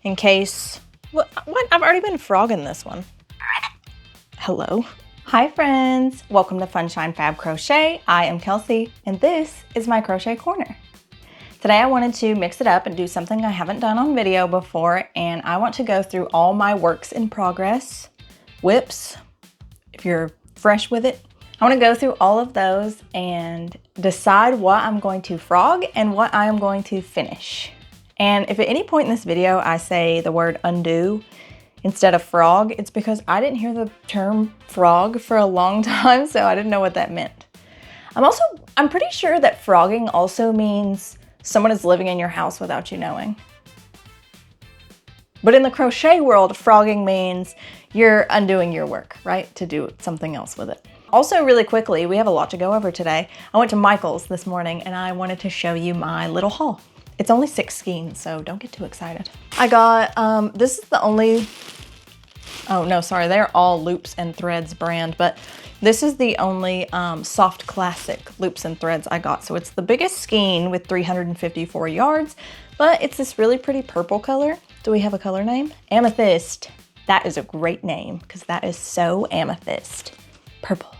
in case, what? I've already been frogging this one. Hello. Hi friends, welcome to Funshine Fab Crochet. I am Kelsey and this is my crochet corner. Today I wanted to mix it up and do something I haven't done on video before, and I want to go through all my works in progress, whips, if you're fresh with it. I want to go through all of those and decide what I'm going to frog and what I am going to finish. And if at any point in this video I say the word undo instead of frog, it's because I didn't hear the term frog for a long time, so I didn't know what that meant. I'm pretty sure that frogging also means someone is living in your house without you knowing. But in the crochet world, frogging means you're undoing your work, right? To do something else with it. Also, really quickly, we have a lot to go over today. I went to Michael's this morning and I wanted to show you my little haul. It's only 6 skeins, so don't get too excited. I got, this is the only, oh no, sorry, they're all Loops and Threads brand, but this is the only soft classic Loops and Threads I got. So it's the biggest skein with 354 yards, but it's this really pretty purple color. Do we have a color name? Amethyst. That is a great name because that is so amethyst. Purple.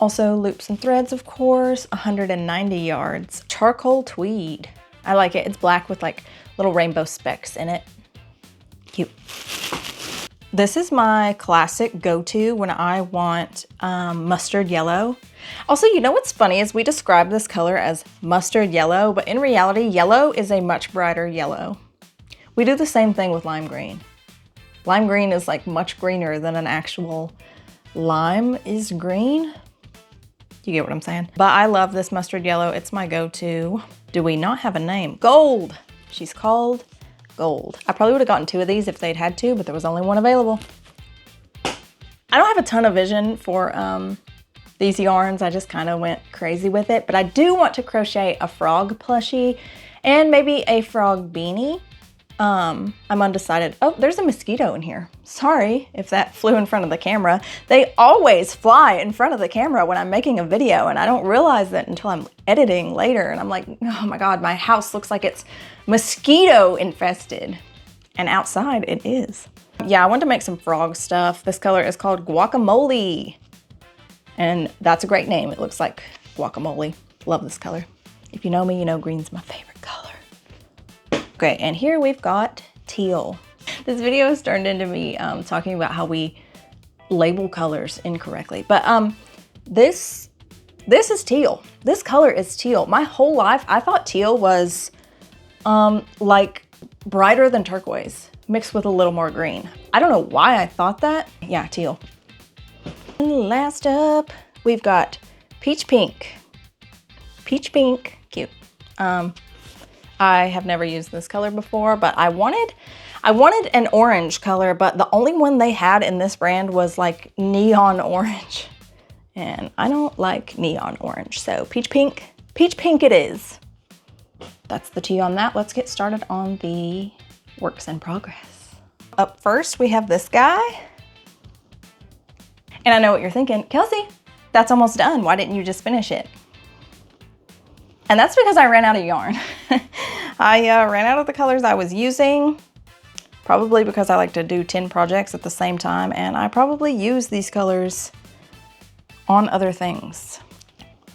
Also Loops and Threads, of course, 190 yards. Charcoal tweed. I like it. It's black with like little rainbow specks in it. Cute. This is my classic go-to when I want mustard yellow. Also, you know what's funny is we describe this color as mustard yellow, but in reality, yellow is a much brighter yellow. We do the same thing with lime green. Lime green is like much greener than an actual lime is green. You get what I'm saying? But I love this mustard yellow. It's my go-to. Do we not have a name? Gold. She's called Gold. I probably would have gotten 2 of these if they'd had to, but there was only 1 available. I don't have a ton of vision for these yarns. I just kind of went crazy with it, but I do want to crochet a frog plushie and maybe a frog beanie. I'm undecided. Oh, there's a mosquito in here. Sorry if that flew in front of the camera. They always fly in front of the camera when I'm making a video, and I don't realize that until I'm editing later, and I'm like, oh my God, my house looks like it's mosquito infested. And outside it is. Yeah, I want to make some frog stuff. This color is called Guacamole. And that's a great name. It looks like guacamole. Love this color. If you know me, you know green's my favorite color. Okay, and here we've got teal. This video has turned into me talking about how we label colors incorrectly. But this is teal. This color is teal. My whole life, I thought teal was like brighter than turquoise, mixed with a little more green. I don't know why I thought that. Yeah, teal. And last up, we've got peach pink. Peach pink, cute. I have never used this color before, but I wanted an orange color, but the only one they had in this brand was like neon orange. And I don't like neon orange, so peach pink it is. That's the tea on that. Let's get started on the works in progress. Up first, we have this guy. And I know what you're thinking, Kelsey, that's almost done. Why didn't you just finish it? And that's because I ran out of yarn. I ran out of the colors I was using, probably because I like to do 10 projects at the same time, and I probably use these colors on other things.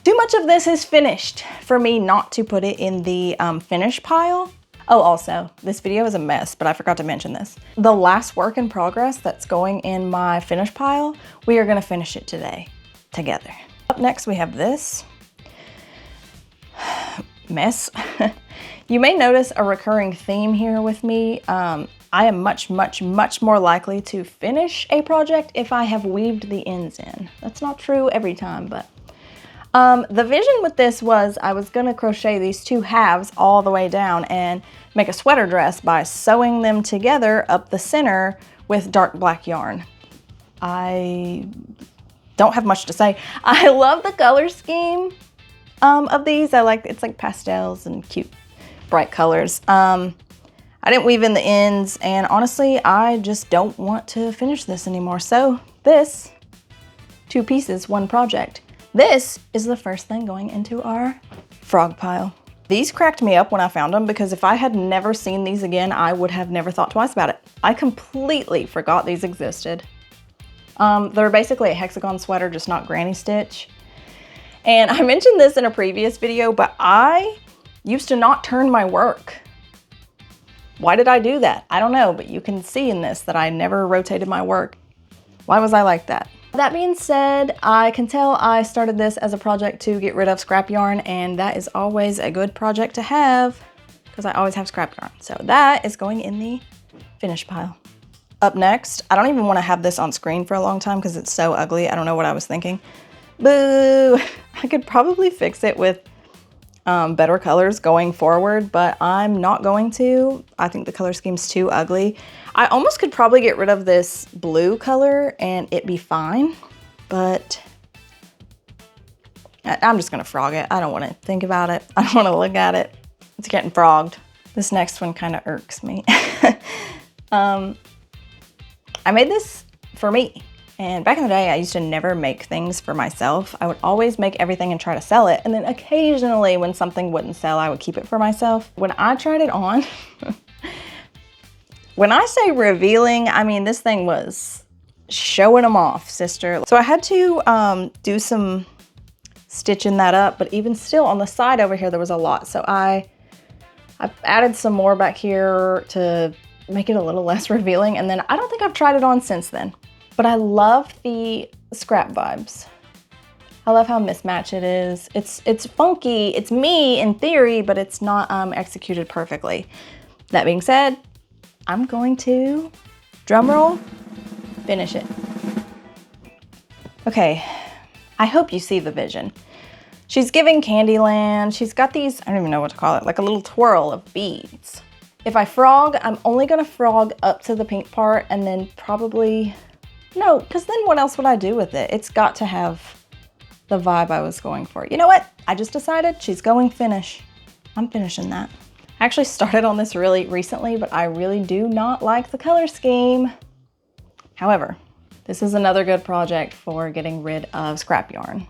Too much of this is finished for me not to put it in the finish pile. Oh, also, this video is a mess, but I forgot to mention this. The last work in progress that's going in my finish pile, we are gonna finish it today, together. Up next, we have this mess. You may notice a recurring theme here with me. I am much more likely to finish a project if I have weaved the ends in. That's not true every time, but the vision with this was I was gonna crochet these 2 halves all the way down and make a sweater dress by sewing them together up the center with dark black yarn. I don't have much to say. I love the color scheme of these. It's like pastels and cute bright colors. I didn't weave in the ends, and honestly, I just don't want to finish this anymore. So this, 2 pieces, 1 project. This is the first thing going into our frog pile. These cracked me up when I found them because if I had never seen these again, I would have never thought twice about it. I completely forgot these existed. They're basically a hexagon sweater, just not granny stitch. And I mentioned this in a previous video, but I used to not turn my work. Why did I do that? I don't know, but you can see in this that I never rotated my work. Why was I like that? That being said, I can tell I started this as a project to get rid of scrap yarn, and that is always a good project to have because I always have scrap yarn. So that is going in the finish pile. Up next, I don't even want to have this on screen for a long time because it's so ugly. I don't know what I was thinking. Boo! I could probably fix it with better colors going forward, but I'm not going to. I think the color scheme's too ugly. I almost could probably get rid of this blue color and it'd be fine, but I'm just gonna frog it. I don't want to think about it. I don't want to look at it. It's getting frogged. This next one kind of irks me. I made this for me. And back in the day, I used to never make things for myself. I would always make everything and try to sell it. And then occasionally when something wouldn't sell, I would keep it for myself. When I tried it on, when I say revealing, I mean, this thing was showing them off, sister. So I had to do some stitching that up, but even still on the side over here, there was a lot. So I added some more back here to make it a little less revealing. And then I don't think I've tried it on since then. But I love the scrap vibes. I love how mismatched it is. It's funky, it's me in theory, but it's not executed perfectly. That being said, I'm going to, drum roll, finish it. Okay, I hope you see the vision. She's giving Candyland. She's got these, I don't even know what to call it, like a little twirl of beads. If I frog, I'm only gonna frog up to the pink part and then probably, no, because then what else would I do with it? It's got to have the vibe I was going for. You know what? I just decided she's going finish. I'm finishing that. I actually started on this really recently, but I really do not like the color scheme. However, this is another good project for getting rid of scrap yarn.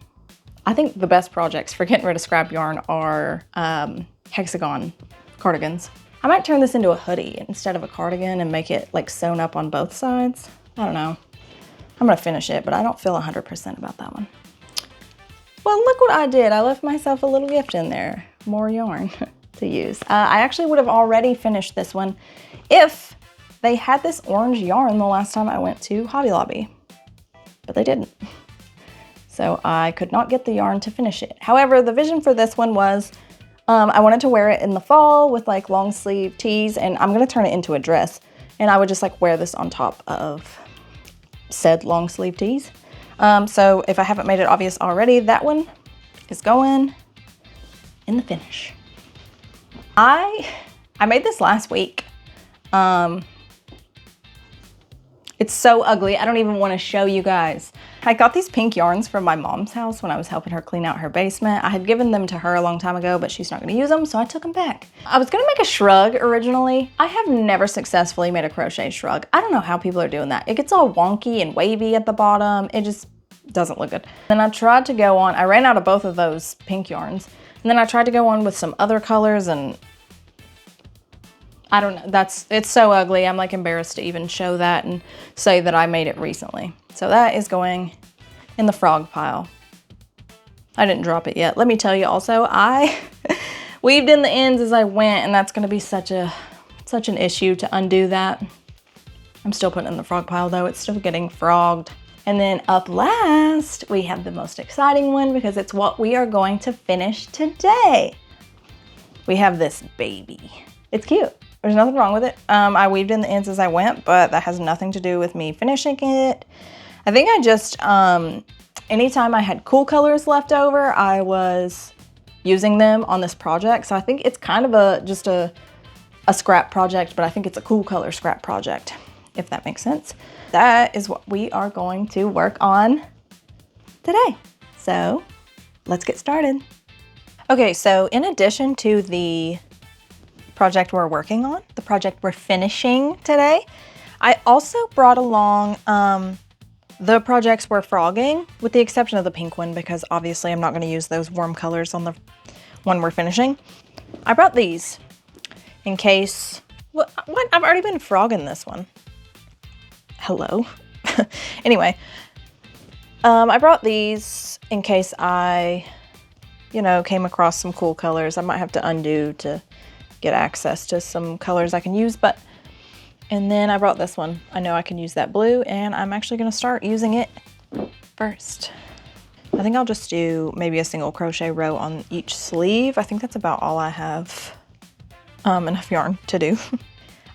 I think the best projects for getting rid of scrap yarn are hexagon cardigans. I might turn this into a hoodie instead of a cardigan and make it like sewn up on both sides. I don't know. I'm gonna finish it, but I don't feel 100% about that one. Well, look what I did. I left myself a little gift in there. More yarn to use. I actually would have already finished this one if they had this orange yarn the last time I went to Hobby Lobby, but they didn't. So I could not get the yarn to finish it. However, the vision for this one was I wanted to wear it in the fall with like long sleeve tees, and I'm gonna turn it into a dress. And I would just like wear this on top of said long sleeve tees. So if I haven't made it obvious already, that one is going in the finish. I made this last week. It's so ugly. I don't even want to show you guys. I got these pink yarns from my mom's house when I was helping her clean out her basement. I had given them to her a long time ago, but she's not going to use them, so I took them back. I was going to make a shrug originally. I have never successfully made a crochet shrug. I don't know how people are doing that. It gets all wonky and wavy at the bottom. It just doesn't look good. Then I tried to go on, I ran out of both of those pink yarns, and then I tried to go on with some other colors, and I don't know, it's so ugly. I'm like embarrassed to even show that and say that I made it recently. So that is going in the frog pile. I didn't drop it yet. Let me tell you also, I weaved in the ends as I went, and that's gonna be such an issue to undo that. I'm still putting it in the frog pile though. It's still getting frogged. And then up last, we have the most exciting one because it's what we are going to finish today. We have this baby. It's cute. There's nothing wrong with it. I weaved in the ends as I went, but that has nothing to do with me finishing it. I think I just, anytime I had cool colors left over, I was using them on this project. So I think it's kind of just a scrap project, but I think it's a cool color scrap project, if that makes sense. That is what we are going to work on today. So let's get started. Okay, so in addition to the project we're working on, the project we're finishing today, I also brought along the projects we're frogging, with the exception of the pink one, because obviously I'm not going to use those warm colors on the one we're finishing. I brought these in case, what? I've already been frogging this one. Hello. Anyway, I brought these in case I, you know, came across some cool colors. I might have to undo to get access to some colors I can use, and then I brought this one. I know I can use that blue, and I'm actually gonna start using it first. I think I'll just do maybe a single crochet row on each sleeve. I think that's about all I have enough yarn to do.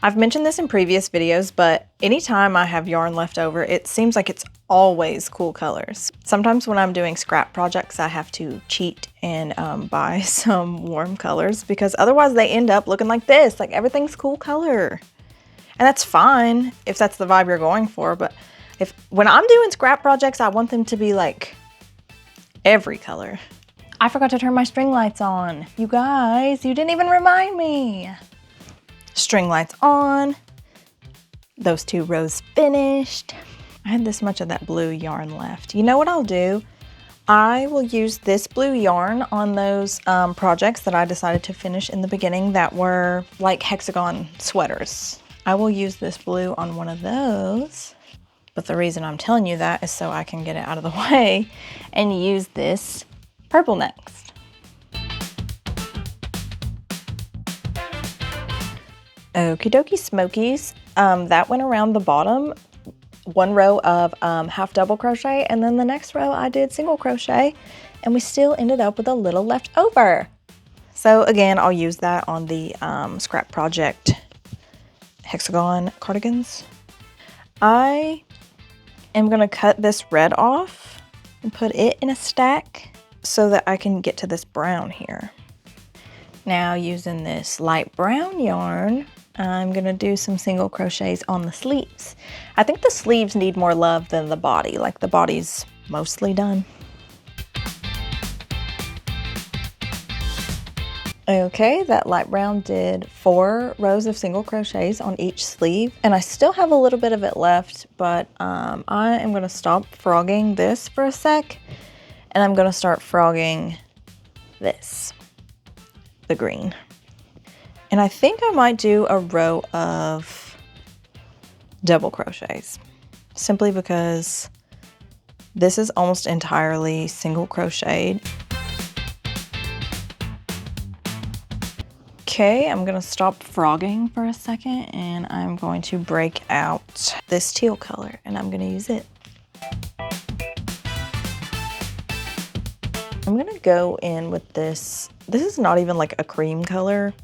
I've mentioned this in previous videos, but anytime I have yarn left over, it seems like it's always cool colors. Sometimes when I'm doing scrap projects, I have to cheat and buy some warm colors because otherwise they end up looking like this, like everything's cool color. And that's fine if that's the vibe you're going for, but when I'm doing scrap projects, I want them to be like every color. I forgot to turn my string lights on. You guys, you didn't even remind me. String lights on. Those 2 rows finished. I had this much of that blue yarn left. You know what I'll do? I will use this blue yarn on those projects that I decided to finish in the beginning that were like hexagon sweaters. I will use this blue on one of those. But the reason I'm telling you that is so I can get it out of the way and use this purple next. Okie dokie smokies. That went around the bottom, 1 row of half double crochet, and then the next row I did single crochet, and we still ended up with a little left over. So again, I'll use that on the scrap project hexagon cardigans. I am gonna cut this red off and put it in a stack so that I can get to this brown here. Now using this light brown yarn, I'm gonna do some single crochets on the sleeves. I think the sleeves need more love than the body, like the body's mostly done. Okay, that light brown did 4 rows of single crochets on each sleeve, and I still have a little bit of it left, but I am gonna stop frogging this for a sec, and I'm gonna start frogging this, the green. And I think I might do a row of double crochets, simply because this is almost entirely single crocheted. Okay, I'm gonna stop frogging for a second, and I'm going to break out this teal color, and I'm gonna use it. I'm gonna go in with this. This is not even like a cream color.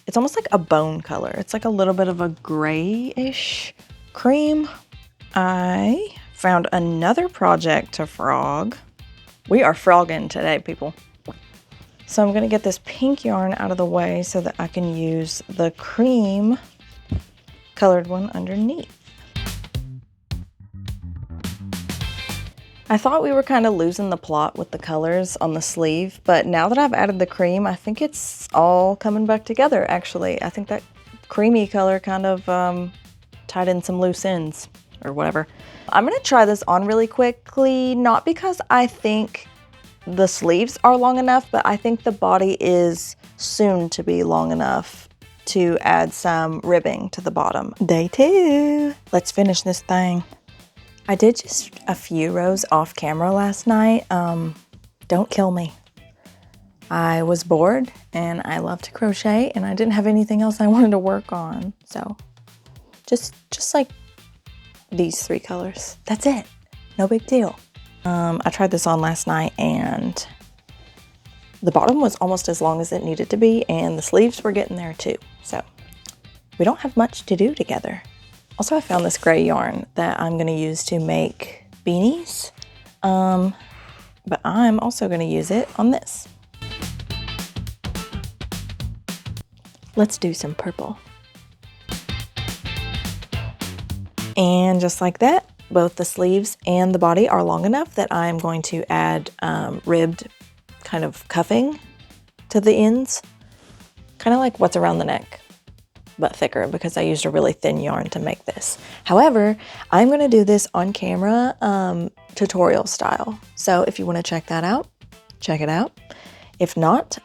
It's almost like a bone color. It's like a little bit of a grayish cream. I found another project to frog. We are frogging today, people. So I'm gonna get this pink yarn out of the way so that I can use the cream colored one underneath. I thought we were kind of losing the plot with the colors on the sleeve, but now that I've added the cream, I think it's all coming back together, actually. I think that creamy color kind of tied in some loose ends or whatever. I'm gonna try this on really quickly, not because I think the sleeves are long enough, but I think the body is soon to be long enough to add some ribbing to the bottom. Day 2. Let's finish this thing. I did just a few rows off camera last night. Don't kill me. I was bored and I love to crochet and I didn't have anything else I wanted to work on. So just like these 3 colors. That's it. No big deal. I tried this on last night and the bottom was almost as long as it needed to be and the sleeves were getting there too. So we don't have much to do together. Also, I found this gray yarn that I'm gonna use to make beanies, but I'm also gonna use it on this. Let's do some purple. And just like that, both the sleeves and the body are long enough that I'm going to add ribbed kind of cuffing to the ends, kind of like what's around the neck, but thicker because I used a really thin yarn to make this. However, I'm gonna do this on camera tutorial style. So if you wanna check that out, check it out. If not,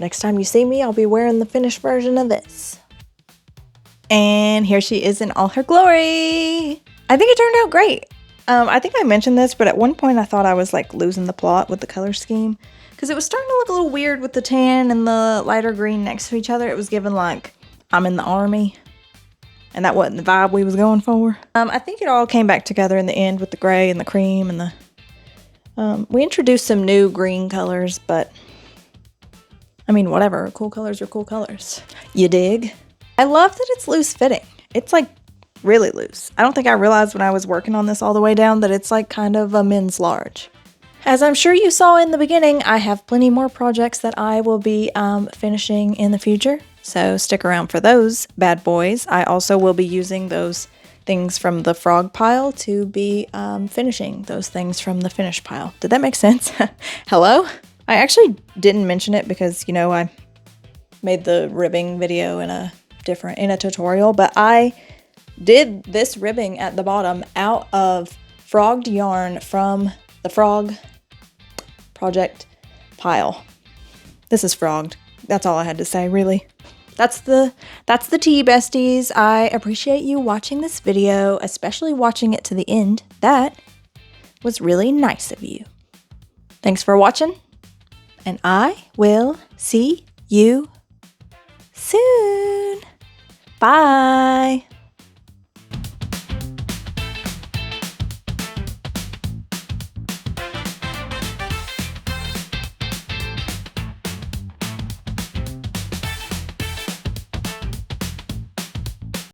Next time you see me, I'll be wearing the finished version of this. And here she is in all her glory. I think it turned out great. I think I mentioned this, but at one point I thought I was like losing the plot with the color scheme because it was starting to look a little weird with the tan and the lighter green next to each other. It was given like I'm in the army, and that wasn't the vibe we was going for. I think it all came back together in the end with the gray and the cream and the, we introduced some new green colors, but I mean, whatever, cool colors are cool colors. You dig? I love that it's loose fitting. It's like really loose. I don't think I realized when I was working on this all the way down that it's like kind of a men's large. As I'm sure you saw in the beginning, I have plenty more projects that I will be finishing in the future. So stick around for those bad boys. I also will be using those things from the frog pile to be finishing those things from the finished pile. Did that make sense? Hello? I actually didn't mention it because, you know, I made the ribbing video in a tutorial, but I did this ribbing at the bottom out of frogged yarn from the frog project pile. This is frogged. That's all I had to say, really. That's the tea, besties. I appreciate you watching this video, especially watching it to the end. That was really nice of you. Thanks for watching, and I will see you soon. Bye.